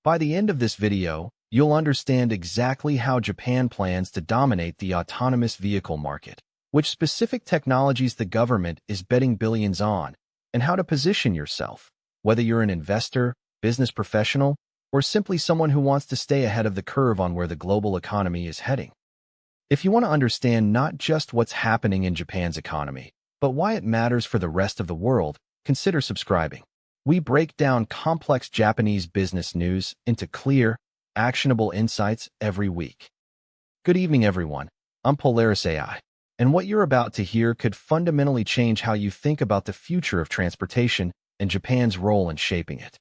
By the end of this video, you'll understand exactly how Japan plans to dominate the autonomous vehicle market, which specific technologies the government is betting billions on, and how to position yourself, whether you're an investor, business professional, or simply someone who wants to stay ahead of the curve on where the global economy is heading. If you want to understand not just what's happening in Japan's economy, but why it matters for the rest of the world, consider subscribing. We break down complex Japanese business news into clear, actionable insights every week. Good evening, everyone. I'm Polaris AI, and what you're about to hear could fundamentally change how you think about the future of transportation and Japan's role in shaping it.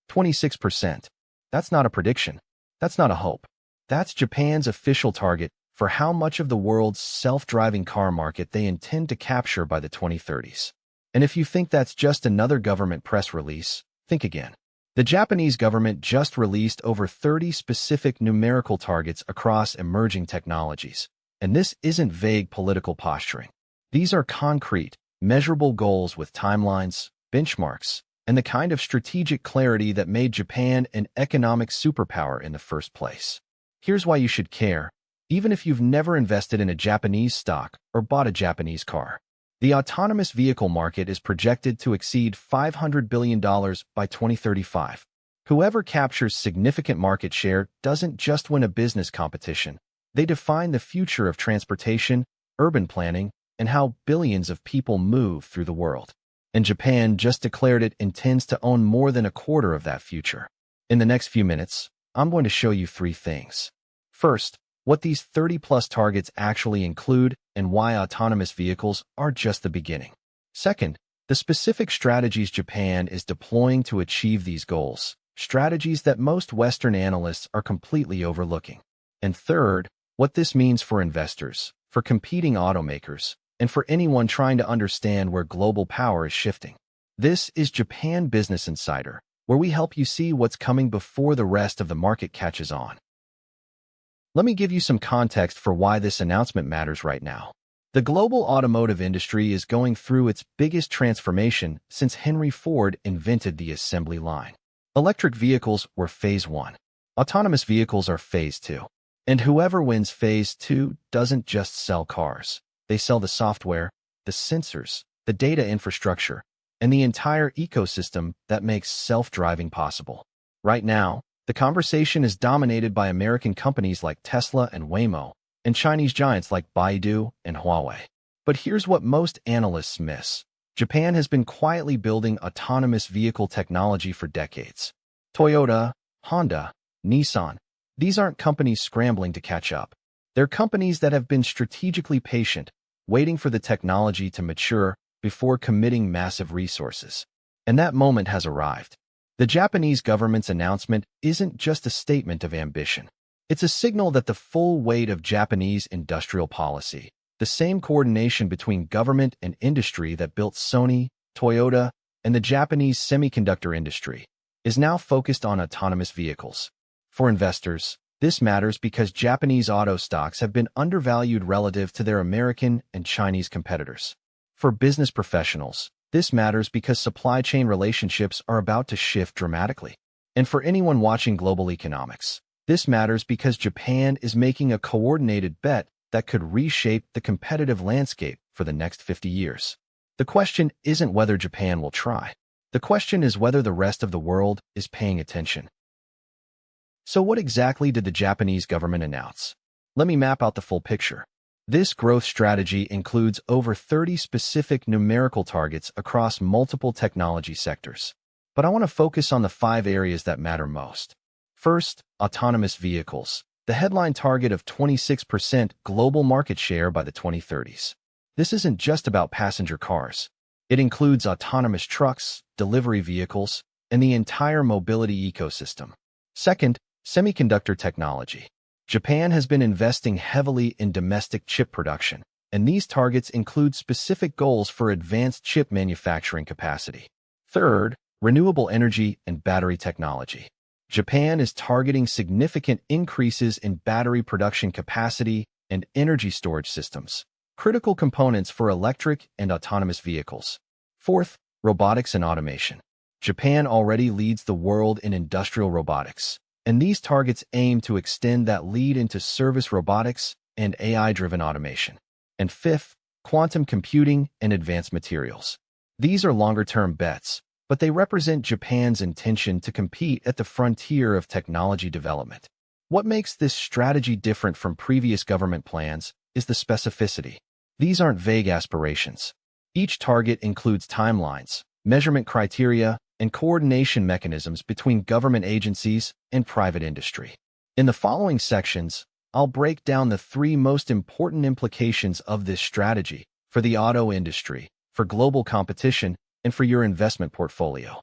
26%. That's not a prediction. That's not a hope. That's Japan's official target for how much of the world's self-driving car market they intend to capture by the 2030s. And if you think that's just another government press release, think again. The Japanese government just released over 30 specific numerical targets across emerging technologies. And this isn't vague political posturing. These are concrete, measurable goals with timelines, benchmarks, and the kind of strategic clarity that made Japan an economic superpower in the first place. Here's why you should care, even if you've never invested in a Japanese stock or bought a Japanese car. The autonomous vehicle market is projected to exceed $500 billion by 2035. Whoever captures significant market share doesn't just win a business competition. They define the future of transportation, urban planning, and how billions of people move through the world. And Japan just declared it intends to own more than a quarter of that future. In the next few minutes, I'm going to show you three things. First, what these 30-plus targets actually include and why autonomous vehicles are just the beginning. Second, the specific strategies Japan is deploying to achieve these goals, strategies that most Western analysts are completely overlooking. And third, what this means for investors, for competing automakers, and for anyone trying to understand where global power is shifting. This is Japan Business Insider, where we help you see what's coming before the rest of the market catches on. Let me give you some context for why this announcement matters right now. The global automotive industry is going through its biggest transformation since Henry Ford invented the assembly line. Electric vehicles were Phase 1. Autonomous vehicles are Phase 2. And whoever wins Phase 2 doesn't just sell cars. They sell the software, the sensors, the data infrastructure, and the entire ecosystem that makes self-driving possible. Right now, the conversation is dominated by American companies like Tesla and Waymo, and Chinese giants like Baidu and Huawei. But here's what most analysts miss. Japan has been quietly building autonomous vehicle technology for decades. Toyota, Honda, Nissan, these aren't companies scrambling to catch up. They're companies that have been strategically patient, waiting for the technology to mature before committing massive resources. And that moment has arrived. The Japanese government's announcement isn't just a statement of ambition. It's a signal that the full weight of Japanese industrial policy, the same coordination between government and industry that built Sony, Toyota, and the Japanese semiconductor industry, is now focused on autonomous vehicles. For investors, this matters because Japanese auto stocks have been undervalued relative to their American and Chinese competitors. For business professionals, this matters because supply chain relationships are about to shift dramatically. And for anyone watching global economics, this matters because Japan is making a coordinated bet that could reshape the competitive landscape for the next 50 years. The question isn't whether Japan will try. The question is whether the rest of the world is paying attention. So what exactly did the Japanese government announce? Let me map out the full picture. This growth strategy includes over 30 specific numerical targets across multiple technology sectors. But I want to focus on the 5 areas that matter most. First, autonomous vehicles. The headline target of 26% global market share by the 2030s. This isn't just about passenger cars. It includes autonomous trucks, delivery vehicles, and the entire mobility ecosystem. Second, semiconductor technology. Japan has been investing heavily in domestic chip production, and these targets include specific goals for advanced chip manufacturing capacity. Third, renewable energy and battery technology. Japan is targeting significant increases in battery production capacity and energy storage systems, critical components for electric and autonomous vehicles. Fourth, robotics and automation. Japan already leads the world in industrial robotics, and these targets aim to extend that lead into service robotics and AI-driven automation. And fifth, quantum computing and advanced materials. These are longer-term bets, but they represent Japan's intention to compete at the frontier of technology development. What makes this strategy different from previous government plans is the specificity. These aren't vague aspirations. Each target includes timelines, measurement criteria, and coordination mechanisms between government agencies and private industry. In the following sections, I'll break down the 3 most important implications of this strategy for the auto industry, for global competition, and for your investment portfolio.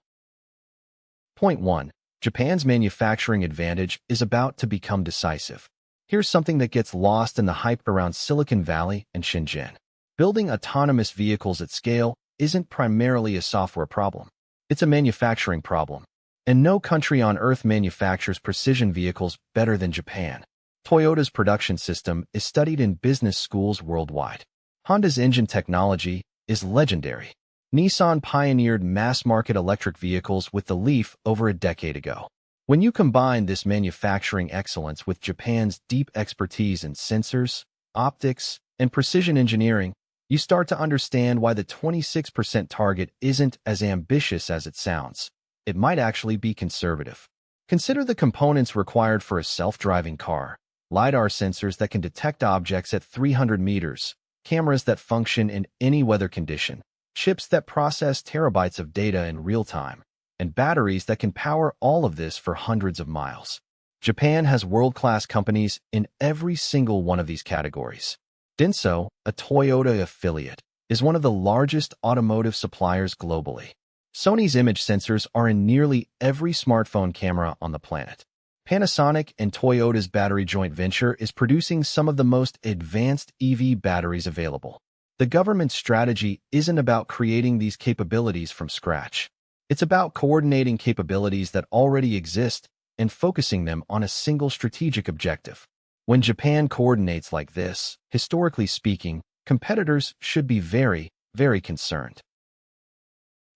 Point 1. Japan's manufacturing advantage is about to become decisive. Here's something that gets lost in the hype around Silicon Valley and Shenzhen. Building autonomous vehicles at scale isn't primarily a software problem. It's a manufacturing problem. And no country on Earth manufactures precision vehicles better than Japan. Toyota's production system is studied in business schools worldwide. Honda's engine technology is legendary. Nissan pioneered mass-market electric vehicles with the Leaf over a decade ago. When you combine this manufacturing excellence with Japan's deep expertise in sensors, optics, and precision engineering, you start to understand why the 26% target isn't as ambitious as it sounds. It might actually be conservative. Consider the components required for a self-driving car: LiDAR sensors that can detect objects at 300 meters, cameras that function in any weather condition, chips that process terabytes of data in real time, and batteries that can power all of this for hundreds of miles. Japan has world-class companies in every single one of these categories. Denso, a Toyota affiliate, is one of the largest automotive suppliers globally. Sony's image sensors are in nearly every smartphone camera on the planet. Panasonic and Toyota's battery joint venture is producing some of the most advanced EV batteries available. The government's strategy isn't about creating these capabilities from scratch. It's about coordinating capabilities that already exist and focusing them on a single strategic objective. When Japan coordinates like this, historically speaking, competitors should be very, very concerned.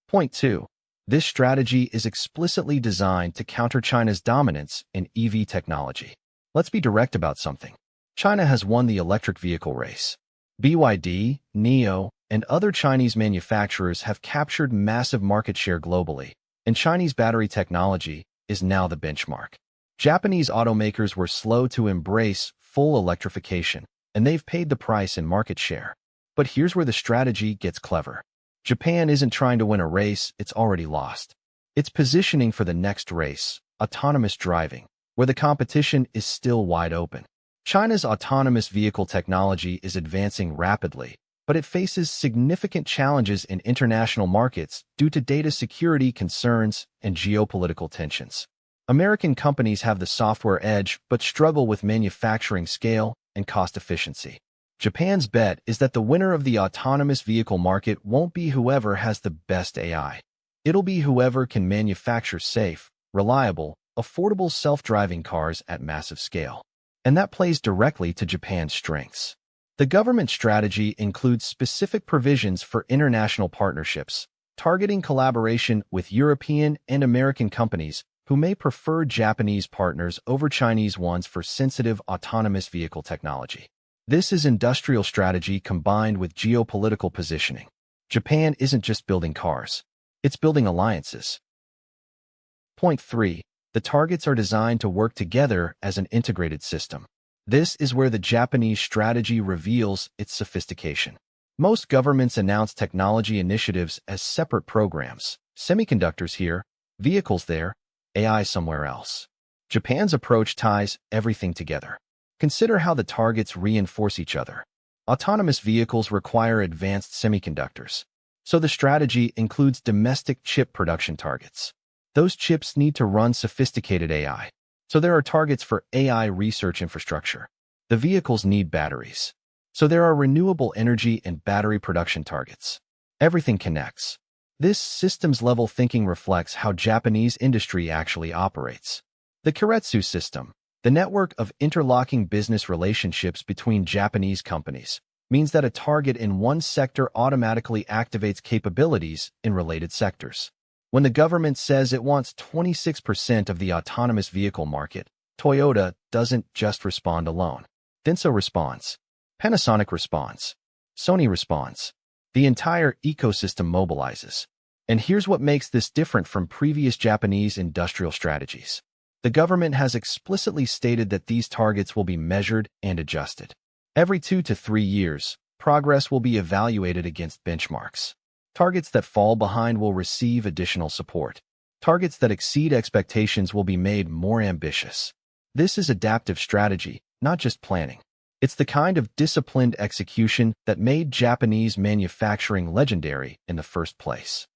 Point 2. This strategy is explicitly designed to counter China's dominance in EV technology. Let's be direct about something. China has won the electric vehicle race. BYD, NIO, and other Chinese manufacturers have captured massive market share globally, and Chinese battery technology is now the benchmark. Japanese automakers were slow to embrace full electrification, and they've paid the price in market share. But here's where the strategy gets clever. Japan isn't trying to win a race it's already lost. It's positioning for the next race, autonomous driving, where the competition is still wide open. China's autonomous vehicle technology is advancing rapidly, but it faces significant challenges in international markets due to data security concerns and geopolitical tensions. American companies have the software edge but struggle with manufacturing scale and cost efficiency. Japan's bet is that the winner of the autonomous vehicle market won't be whoever has the best AI. It'll be whoever can manufacture safe, reliable, affordable self-driving cars at massive scale. And that plays directly to Japan's strengths. The government strategy includes specific provisions for international partnerships, targeting collaboration with European and American companies who may prefer Japanese partners over Chinese ones for sensitive autonomous vehicle technology. This is industrial strategy combined with geopolitical positioning. Japan isn't just building cars. It's building alliances. Point 3. The targets are designed to work together as an integrated system. This is where the Japanese strategy reveals its sophistication. Most governments announce technology initiatives as separate programs. Semiconductors here, vehicles there, AI somewhere else. Japan's approach ties everything together. Consider how the targets reinforce each other. Autonomous vehicles require advanced semiconductors, so the strategy includes domestic chip production targets. Those chips need to run sophisticated AI, so there are targets for AI research infrastructure. The vehicles need batteries, so there are renewable energy and battery production targets. Everything connects. This systems-level thinking reflects how Japanese industry actually operates. The Keiretsu system, the network of interlocking business relationships between Japanese companies, means that a target in one sector automatically activates capabilities in related sectors. When the government says it wants 26% of the autonomous vehicle market, Toyota doesn't just respond alone. Denso responds. Panasonic responds. Sony responds. The entire ecosystem mobilizes. And here's what makes this different from previous Japanese industrial strategies. The government has explicitly stated that these targets will be measured and adjusted. Every 2 to 3 years, progress will be evaluated against benchmarks. Targets that fall behind will receive additional support. Targets that exceed expectations will be made more ambitious. This is adaptive strategy, not just planning. It's the kind of disciplined execution that made Japanese manufacturing legendary in the first place.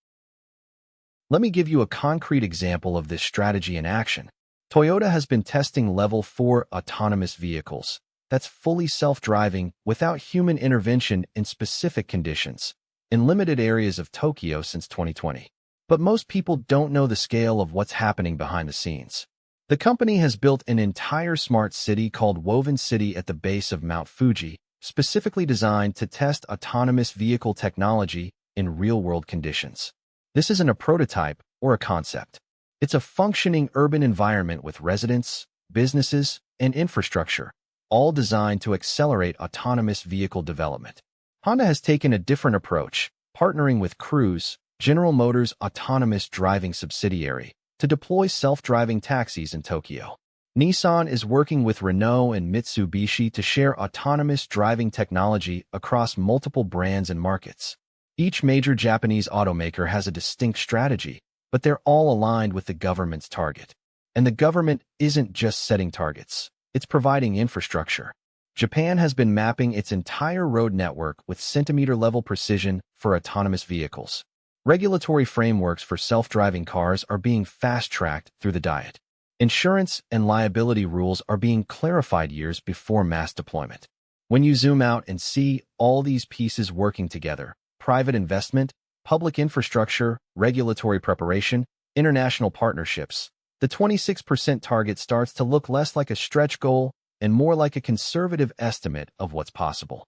Let me give you a concrete example of this strategy in action. Toyota has been testing Level 4 autonomous vehicles. That's fully self-driving without human intervention in specific conditions, in limited areas of Tokyo since 2020. But most people don't know the scale of what's happening behind the scenes. The company has built an entire smart city called Woven City at the base of Mount Fuji, specifically designed to test autonomous vehicle technology in real-world conditions. This isn't a prototype or a concept. It's a functioning urban environment with residents, businesses, and infrastructure, all designed to accelerate autonomous vehicle development. Honda has taken a different approach, partnering with Cruise, General Motors' autonomous driving subsidiary, to deploy self-driving taxis in Tokyo. Nissan is working with Renault and Mitsubishi to share autonomous driving technology across multiple brands and markets. Each major Japanese automaker has a distinct strategy, but they're all aligned with the government's target. And the government isn't just setting targets, it's providing infrastructure. Japan has been mapping its entire road network with centimeter-level precision for autonomous vehicles. Regulatory frameworks for self-driving cars are being fast-tracked through the Diet. Insurance and liability rules are being clarified years before mass deployment. When you zoom out and see all these pieces working together, private investment, public infrastructure, regulatory preparation, international partnerships, the 26% target starts to look less like a stretch goal and more like a conservative estimate of what's possible.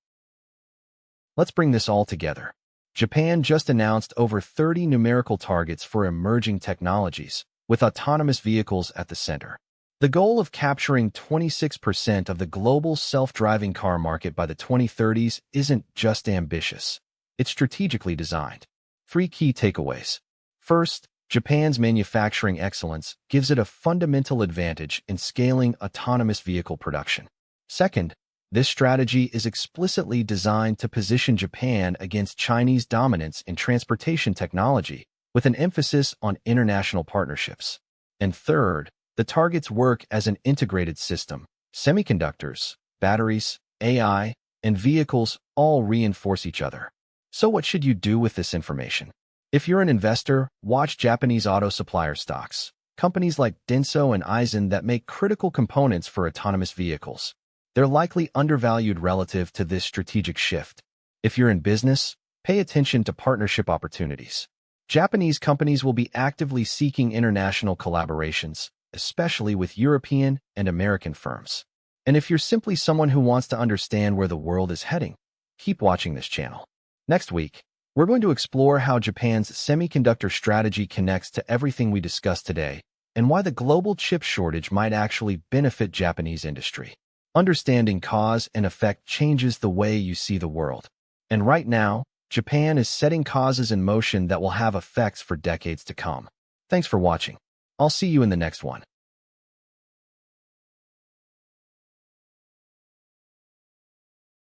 Let's bring this all together. Japan just announced over 30 numerical targets for emerging technologies, with autonomous vehicles at the center. The goal of capturing 26% of the global self-driving car market by the 2030s isn't just ambitious. It's strategically designed. 3 key takeaways. First, Japan's manufacturing excellence gives it a fundamental advantage in scaling autonomous vehicle production. Second, this strategy is explicitly designed to position Japan against Chinese dominance in transportation technology, with an emphasis on international partnerships. And third, the targets work as an integrated system. Semiconductors, batteries, AI, and vehicles all reinforce each other. So what should you do with this information? If you're an investor, watch Japanese auto supplier stocks, companies like Denso and Aisin that make critical components for autonomous vehicles. They're likely undervalued relative to this strategic shift. If you're in business, pay attention to partnership opportunities. Japanese companies will be actively seeking international collaborations, especially with European and American firms. And if you're simply someone who wants to understand where the world is heading, keep watching this channel. Next week, we're going to explore how Japan's semiconductor strategy connects to everything we discussed today and why the global chip shortage might actually benefit Japanese industry. Understanding cause and effect changes the way you see the world. And right now, Japan is setting causes in motion that will have effects for decades to come. Thanks for watching. I'll see you in the next one.